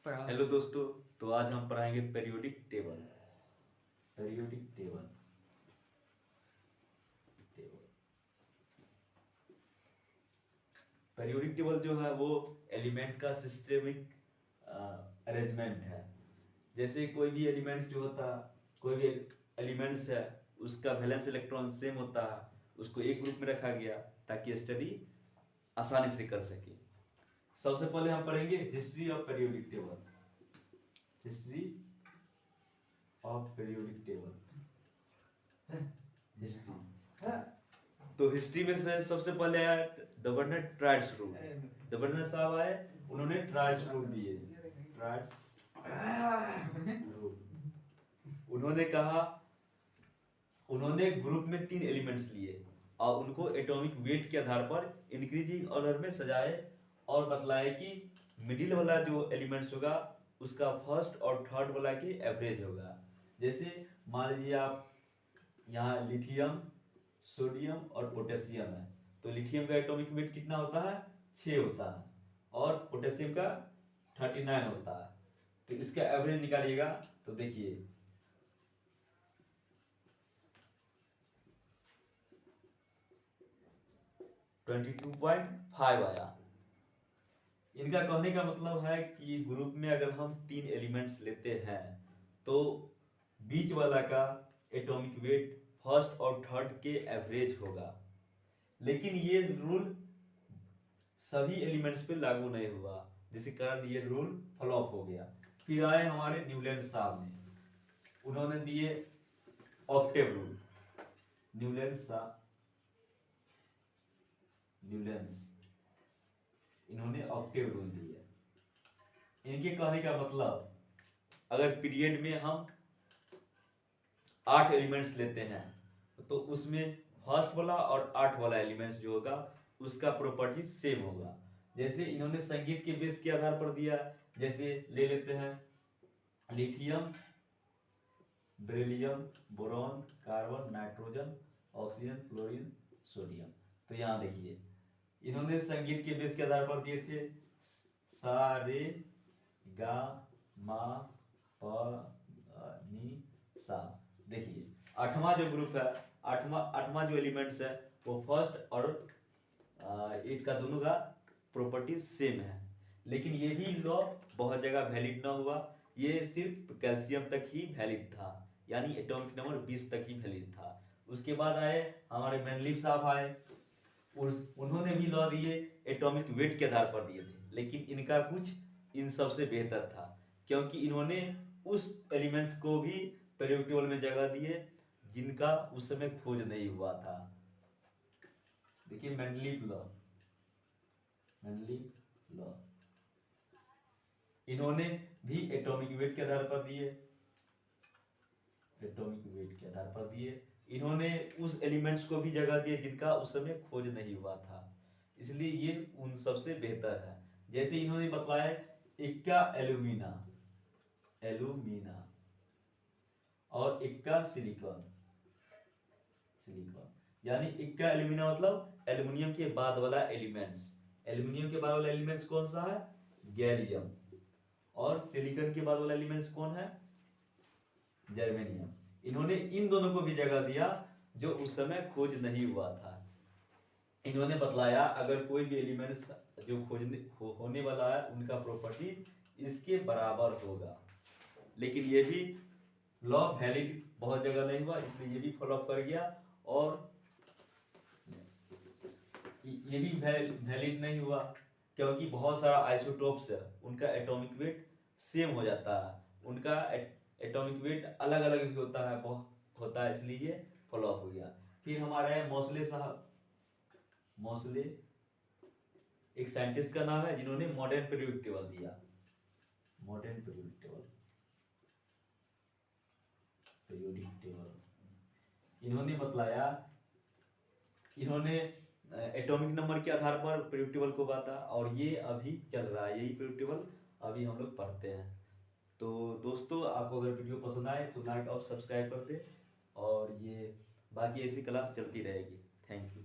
Hello दोस्तों, तो आज हम पढ़ाएंगे periodic table. Periodic table periodic table जो है वो एलिमेंट का सिस्टेमिक अरेंजमेंट है। जैसे कोई भी एलिमेंट्स जो होता है, कोई भी एलिमेंट्स है, उसका वैलेंस इलेक्ट्रॉन सेम होता है, उसको एक ग्रुप में रखा गया ताकि स्टडी आसानी से कर सके। सबसे पहले हम पढ़ेंगे history of periodic table. History of periodic table. History, तो हिस्ट्री में से सबसे पहले आया गवर्नर ट्रायड्स रूल। गवर्नर साहब आए, उन्होंने ट्रायड्स रूल दिए। ट्रायड्स रूल, उन्होंने कहा, उन्होंने ग्रुप में 3 एलिमेंट्स लिए और उनको एटॉमिक वेट के आधार पर इंक्रीजिंग ऑर्डर में सजाए और बतलाए कि मिडिल वाला जो एलिमेंट्स होगा उसका फर्स्ट और थर्ड वाला के एवरेज होगा। जैसे मान लीजिए आप यहाँ लिथियम, सोडियम और पोटेशियम है, तो लिथियम का एटॉमिक वेट कितना होता है? 6 होता है और पोटेशियम का 39 होता है। तो इसका एवरेज निकालिएगा तो देखिए 22.5 आया। इनका कहने का मतलब है कि ग्रुप में अगर हम 3 एलिमेंट्स लेते हैं तो बीच वाला का एटॉमिक वेट फर्स्ट और थर्ड के एवरेज होगा। लेकिन ये रूल सभी एलिमेंट्स पे लागू नहीं हुआ, जिसके कारण ये रूल फ्लॉप हो गया। फिर आए हमारे न्यूलैंड साहब ने, उन्होंने दिए ऑक्टेव रूल। न्यूलैंड्स इन्होंने ऑक्टेव रूल दिया। इनके कहने का मतलब, अगर पीरियड में हम 8 एलिमेंट्स लेते हैं तो उसमें फर्स्ट वाला और 8 वाला एलिमेंट्स जो होगा उसका प्रॉपर्टी सेम होगा। जैसे इन्होंने संगीत के बेस के आधार पर दिया, जैसे ले लेते हैं lithium, beryllium, boron, carbon, nitrogen, oxygen, fluorine, sodium. तो यहाँ देखिए इन्होंने संगीत के बेस के आधार पर दिए थे सा रे गा मा प नी सा। देखिए आठवां जो ग्रुप है, आठवां जो एलिमेंट्स है वो फर्स्ट और 8 का दोनों का प्रॉपर्टी सेम है। लेकिन ये भी लॉ बहुत जगह वैलिड ना हुआ, ये सिर्फ कैल्शियम तक ही वैलिड था, यानी एटॉमिक नंबर 20 तक ही वैलिड था। उसके बाद आए हमारे मेंडलीव साहब आए, उन्होंने भी लॉ दिए, एटॉमिक वेट के आधार पर दिए थे। लेकिन इनका कुछ इन सबसे बेहतर था, क्योंकि इन्होंने उस एलिमेंट्स को भी पीरियोडिक टेबल में जगह दिए जिनका उस समय खोज नहीं हुआ था। देखिए मेंडलीव लॉ, इन्होंने भी एटॉमिक वेट के आधार पर दिए। एटॉमिक वेट के आधार पर दिए, इन्होंने उस एलिमेंट्स को भी जगह दिए जिनका उस समय खोज नहीं हुआ था, इसलिए ये उन सबसे बेहतर है। जैसे इन्होंने बतलाया इक्का एल्यूमिना और इक्का सिलिकॉन। यानी इक्का एल्यूमिना मतलब एल्युमिनियम के बाद वाला एलिमेंट्स। एल्युमिनियम के बाद वाला एलिमेंट्स कौन सा है? गैलियम। और सिलिकॉन के बाद वाला एलिमेंट्स कौन है? जर्मेनियम। इन्होंने इन दोनों को भी जगह दिया जो उस समय खोज नहीं हुआ था। इन्होंने बतलाया अगर कोई भी एलिमेंट्स जो होने वाला है उनका प्रॉपर्टी इसके बराबर होगा। लेकिन ये भी लॉ वैलिड बहुत जगह नहीं हुआ, इसलिए ये भी फ्लॉप कर गया। और ये भी वैलिड नहीं हुआ क्योंकि बहुत सारा आइसोटोप्स है, उनका एटॉमिक वेट सेम हो जाता है, उनका एटॉमिक वेट अलग अलग भी होता है, इसलिए ये फ्लॉप हो गया। फिर हमारे हैं मोसले साहब। मोसले एक साइंटिस्ट का नाम है जिन्होंने मॉडर्न पीरियोडिक टेबल दिया। मॉडर्न पीरियोडिक टेबल इन्होंने बतलाया, इन्होंने एटॉमिक नंबर के आधार पर पीरियोडिक टेबल को बांटा और ये अभी चल रहा है, यही पीरियोडिक टेबल अभी हम लोग पढ़ते हैं। तो दोस्तों, आपको अगर वीडियो पसंद आए तो लाइक और सब्सक्राइब कर दे, और ये बाकी ऐसी क्लास चलती रहेगी। Thank you.